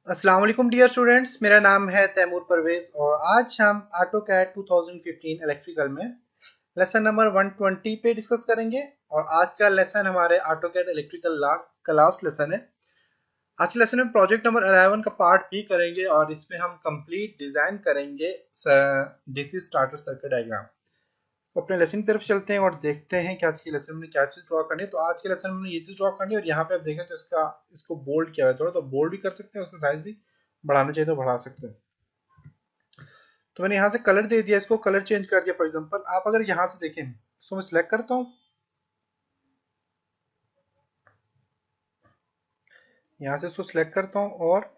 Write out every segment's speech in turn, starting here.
अस्सलाम वालेकुम dear students, मेरा नाम है तैमूर परवेज और आज हम AutoCAD 2015 इलेक्ट्रिकल में लेसन नंबर 120 पे डिस्कस करेंगे। और आज का लेसन हमारे AutoCAD इलेक्ट्रिकल का लास्ट लेसन है। आज के लेसन में प्रोजेक्ट नंबर 11 का पार्ट बी करेंगे और इसमें हम कंप्लीट डिजाइन करेंगे डीसी स्टार्टर सर्किट डायग्राम। तो अपने लेसन की तरफ चलते हैं और देखते हैं कि आज के लेसन में क्या चीज ड्रॉ करनी है। तो आज के लेसन में ये चीज ड्रॉ करनी है और यहाँ पे आप देखें तो इसको बोल्ड किया हुआ है थोड़ा, तो बोल्ड भी कर सकते हैं, उसका साइज भी बढ़ाना चाहिए तो बढ़ा सकते हैं। तो मैंने यहाँ से कलर दे दिया, इसको कलर चेंज कर दिया। फॉर एग्जांपल आप अगर यहाँ से देखें, इसको मैं सिलेक्ट करता हूँ, यहाँ से इसको सिलेक्ट करता हूँ और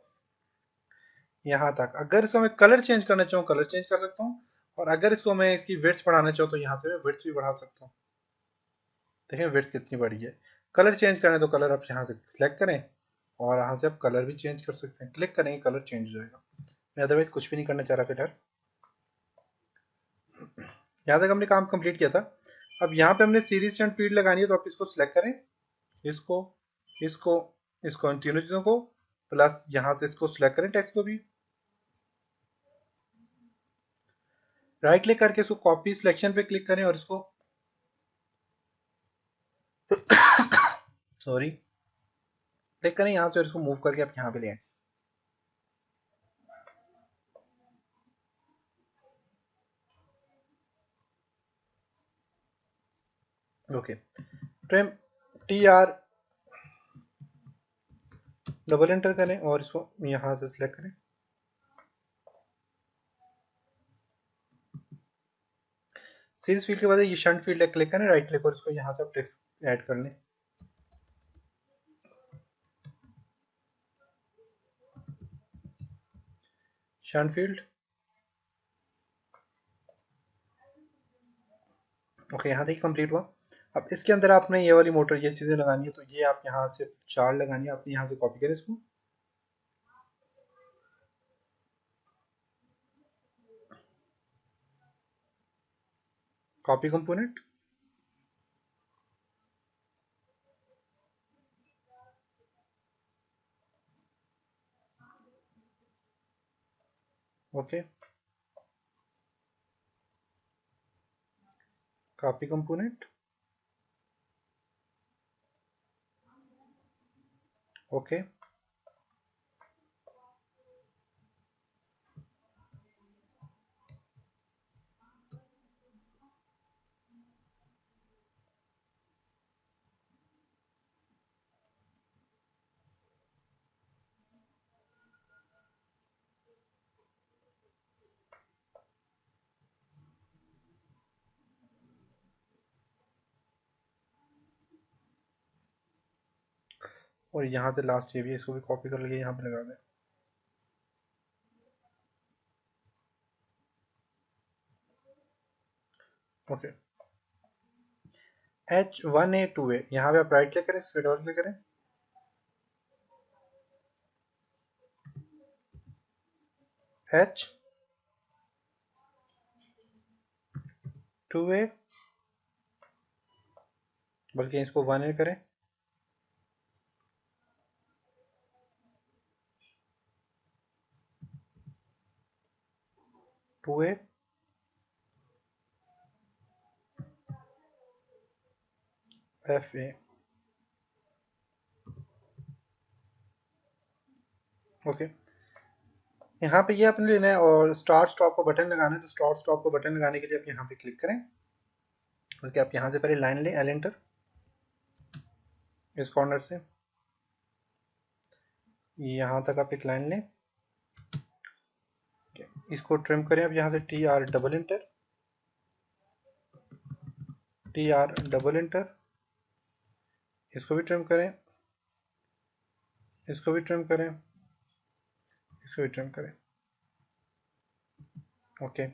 यहाँ तक अगर इसको मैं कलर चेंज करना चाहूँ कलर चेंज कर सकता हूँ। और अगर इसको मैं इसकी विड्थ बढ़ाना चाहूँ तो यहाँ से मैं विड्थ भी बढ़ा सकता हूँ। देखें विड्थ कितनी बड़ी है। कलर चेंज करें तो कलर आप यहाँ से सिलेक्ट करें और यहाँ से आप कलर भी चेंज कर सकते हैं। क्लिक करेंगे कलर चेंज हो जाएगा। मैं अदरवाइज कुछ भी नहीं करना चाह रहा फिलहाल। यहाँ तक हमने काम कंप्लीट किया था। अब यहाँ पे हमने सीरीज एंड फील्ड लगानी है, तो आप इसको सिलेक्ट करें, इसको इसको इसको इन तीनों चीजों को, प्लस यहाँ से इसको सिलेक्ट करें टेक्स्ट को भी, राइट क्लिक करके इसको कॉपी सिलेक्शन पे क्लिक करें और इसको सॉरी क्लिक करें यहाँ से और इसको मूव करके आप यहाँ पे ले आए। Okay, trim TR double enter करें और इसको यहाँ से सिलेक्ट करें। सीरीज फील्ड के बाद ये शंट फील्ड है, क्लिक करें राइट क्लिक और इसको यहाँ से आप टेक्स्ट ऐड कर लें। शंट फील्ड ओके, यहाँ तक कंप्लीट हुआ। अब इसके अंदर आपने ये वाली मोटर ये चीजें लगानी है, तो ये आप यहाँ से चार लगानी है, आपने यहाँ से कॉपी करें इसको, copy component, okay, copy component, okay. और यहाँ से लास्ट ये भी है, इसको भी कॉपी कर लिए यहाँ पे लगा दें। ओके, H1A2A यहाँ पे आप राइट क्लिक करें, इस पे डबल क्लिक करें, H2A, बल्कि इसको 1A करें, 2A, FA। ओके, यहाँ पे ये आपने लेना है और स्टार्ट स्टॉप का बटन लगाना है। तो स्टार्ट स्टॉप का बटन लगाने के लिए आप यहाँ पे क्लिक करें, बल्कि आप यहाँ से पहले लाइन लें, एल एंटर, इस कॉर्नर से यहाँ तक आप एक लाइन लें, इसको ट्रिम करें। अब यहाँ से TR double enter, TR double enter, इसको भी ट्रिम करें, इसको भी ट्रिम करें, इसको भी ट्रिम करें। ओके,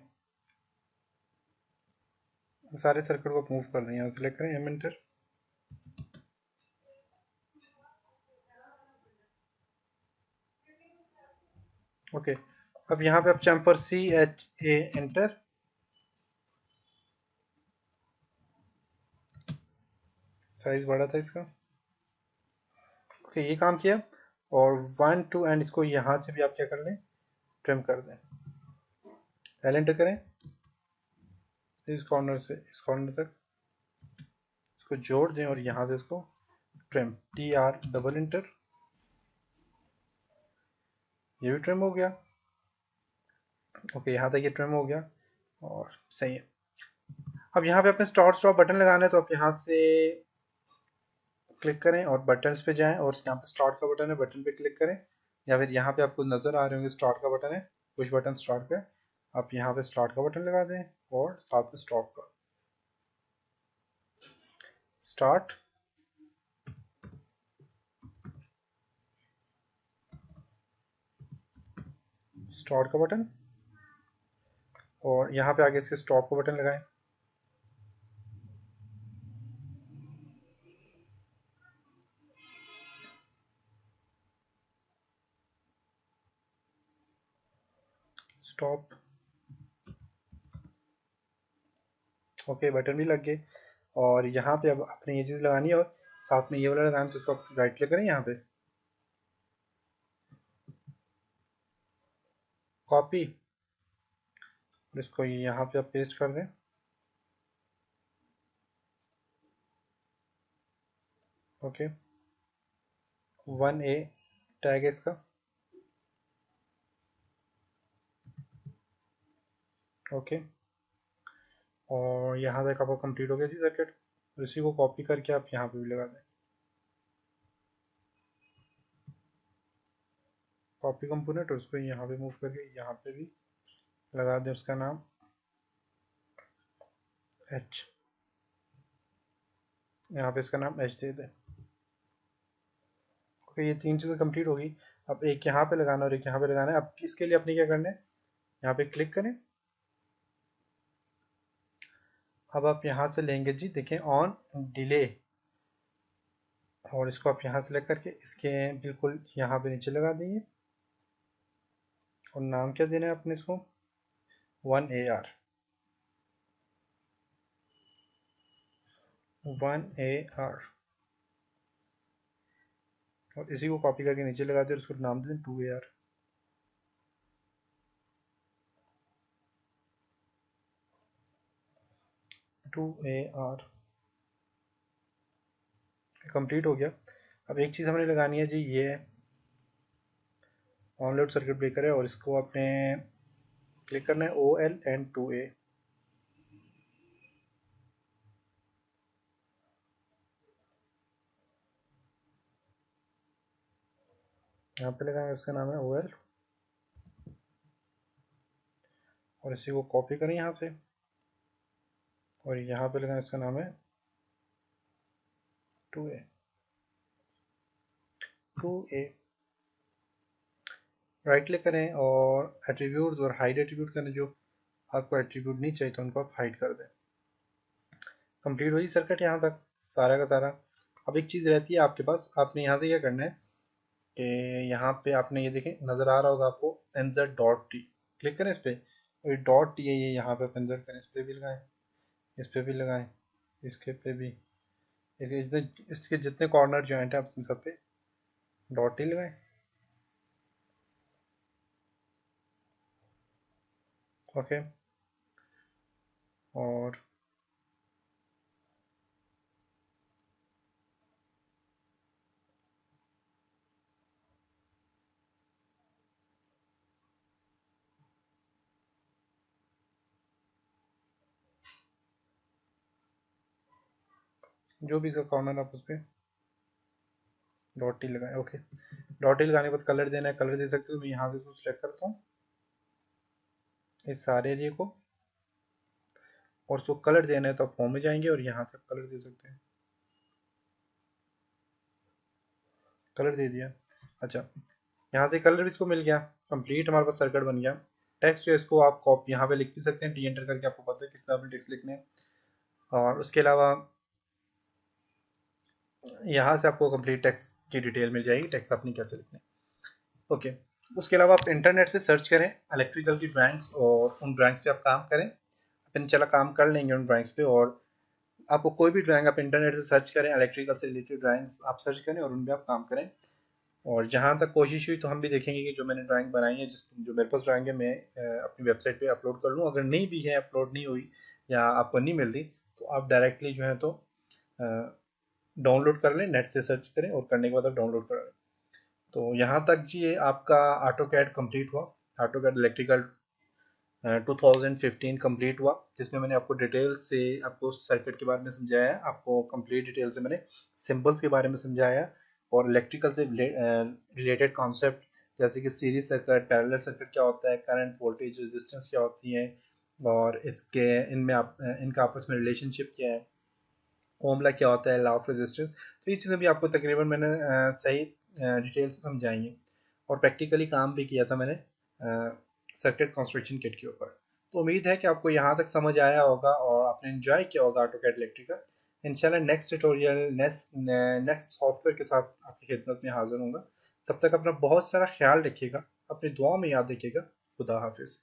सारे सर्किट को मूव कर दें, यहाँ सेलेक्ट करें, एम एंटर। ओके, अब यहाँ पे आप चैम्फर CHA एंटर, साइज बड़ा था इसका। ओके, ये काम किया। और 1 टू एंड इसको यहाँ से भी आप क्या कर लें, ट्रिम कर दें। एल एंटर करें, इस कॉर्नर से इस कॉर्नर तक इसको जोड़ दें और यहाँ से इसको trim, T R double inter, ये भी ट्रिम हो गया। ओके, यहाँ तक ये ट्रिम हो गया और सही है। अब यहाँ पे अपने स्टार्ट स्टॉप बटन लगाना है, तो आप यहाँ से क्लिक करें और बटन्स पे जाएं और यहाँ पे स्टार्ट का बटन है, बटन पे क्लिक करें, या फिर यहाँ पे आपको नजर आ रहे होंगे स्टार्ट का बटन है, पुश बटन स्टार्ट का, आप यहाँ पे स्टार्ट का बटन लगा दें और साथ में स्टॉप का। स्टार्ट, स्टार्ट का बटन और यहाँ पे आगे इसके स्टॉप का बटन लगाएं। स्टॉप, ओके, बटन भी लग गए। और यहाँ पे अब अपने ये चीज़ लगानी है और साथ में ये वाला लगाना, तो इसको आप राइट क्लिक करें, यहाँ पे कॉपी, और इसको यहाँ पे आप पेस्ट कर दें। ओके, 1A टैग है इसका। ओके, और यहाँ तक आपका कंप्लीट हो गया जी सर्किट। और इसी को कॉपी करके आप यहाँ पे भी लगा दें, कॉपी कंपोनेंट, और उसको यहाँ पे मूव करके यहाँ पे भी लगा दें, उसका नाम एच, यहाँ पे इसका नाम एच दे दें। ओके, ये 3 चीज़ें कंप्लीट होगी। अब एक यहाँ पे लगाना और एक यहाँ पे लगाना है। अब इसके लिए अपने क्या करना है, यहाँ पे क्लिक करें। अब आप यहाँ से लेंगे जी, देखें ऑन डिले, और इसको आप यहाँ सेलेक्ट करके इसके बिल्कुल यहाँ पे नीचे लगा देंगे और नाम क्या देना है अपने इसको, 1AR, 1AR, और इसी को कॉपी करके नीचे लगा दें और उसको नाम दें 2AR। कंप्लीट हो गया। अब एक चीज़ हमने लगानी है जी, ये ऑन लोड सर्किट ब्रेकर है और इसको आपने क्लिक करना है OL एंड 2A। यहाँ पे लगाएंगे, उसका नाम है OL, और इसी को कॉपी करें यहाँ से और यहाँ पे लगाएं, इसका नाम है 2A। 2A, राइट क्लिक करें और एट्रीब्यूट्स और हाइड एट्रीब्यूट करें, जो आपको एट्रीब्यूट नहीं चाहिए तो उनको आप हाइड कर दें। कंप्लीट हुई सर्किट यहाँ तक सारा का सारा। अब एक चीज़ रहती है आपके पास, आपने यहाँ से क्या करना है कि यहाँ पे आपने ये देखें, नज़र आ रहा होगा आपको nz.t, क्लिक करें इस पर, और ये डॉट टी है, ये यहाँ पे आप इंसर्ट करें, इस पर भी लगाएं, इस पर भी लगाएं, इसके पे भी, इसके जितने कॉर्नर जॉइंट है आप इन सब पे डॉट टी लगाएं। ओके, और जो भी इसका कॉर्नर आप उस पर डॉट टी लगाएं। ओके, डॉट टी लगाने के बाद कलर देना है, कलर दे सकते हो, मैं यहाँ से इसको सिलेक्ट करता हूँ इस सारे एरिया को, और उसको कलर देना है तो आप होम में जाएंगे और यहाँ से कलर दे सकते हैं। कलर दे दिया। अच्छा, यहाँ से कलर भी इसको मिल गया, कंप्लीट हमारे पास सर्किट बन गया। टेक्स्ट जो है इसको आप कॉपी यहाँ पे लिख भी सकते हैं, टी एंटर करके, आपको पता है किस तरह टेक्स्ट लिखने हैं। और उसके अलावा यहाँ से आपको कंप्लीट टेक्स्ट की डिटेल मिल जाएगी, टेक्स्ट अपनी कैसे लिखने। ओके, उसके अलावा आप इंटरनेट से सर्च करें इलेक्ट्रिकल की ड्राइंग्स और उन ड्राइंग्स पे आप काम करें। अपन चला काम कर लेंगे उन ड्राइंग्स पे, और आपको कोई भी ड्राइंग आप इंटरनेट से सर्च करें, इलेक्ट्रिकल से रिलेटेड ड्राइंग्स आप सर्च करें और उन पर आप काम करें। और जहाँ तक कोशिश हुई तो हम भी देखेंगे कि जो मैंने ड्राइंग बनाई है, जो मेरे पास ड्राइंग है, मैं अपनी वेबसाइट पे अपलोड कर लूँ। अगर नहीं भी है, अपलोड नहीं हुई या आपको नहीं मिल रही, तो आप डायरेक्टली जो है तो डाउनलोड कर लें, नेट से सर्च करें और करने के बाद आप डाउनलोड कर लें। तो यहाँ तक जी ये आपका ऑटो कैड कम्प्लीट हुआ। ऑटो कैड इलेक्ट्रिकल 2015 कंप्लीट हुआ, जिसमें मैंने आपको डिटेल से आपको सर्किट के बारे में समझाया, आपको कंप्लीट डिटेल से मैंने सिंबल्स के बारे में समझाया और इलेक्ट्रिकल से रिलेटेड कॉन्सेप्ट जैसे कि सीरीज सर्किट, पैरेलल सर्किट क्या होता है, करंट, वोल्टेज, रेजिस्टेंस क्या होती है और इसके इनमें इनका आपस में रिलेशनशिप क्या है, ओम लॉ क्या होता है, लॉ ऑफ रेजिस्टेंस। तो ये चीज़ें भी आपको तकरीबन मैंने सही डिटेल से समझाई हैं और प्रैक्टिकली काम भी किया था मैंने सर्किट कंस्ट्रक्शन किट के ऊपर। तो उम्मीद है कि आपको यहाँ तक समझ आया होगा और आपने एंजॉय किया होगा ऑटोकैड इलेक्ट्रिकल। इंशाल्लाह नेक्स्ट ट्यूटोरियल, नेक्स्ट सॉफ्टवेयर के साथ आपकी खिदमत में हाजिर होऊंगा। तब तक अपना बहुत सारा ख्याल रखिएगा, अपनी दुआ में याद रखिएगा। खुदा हाफिज़।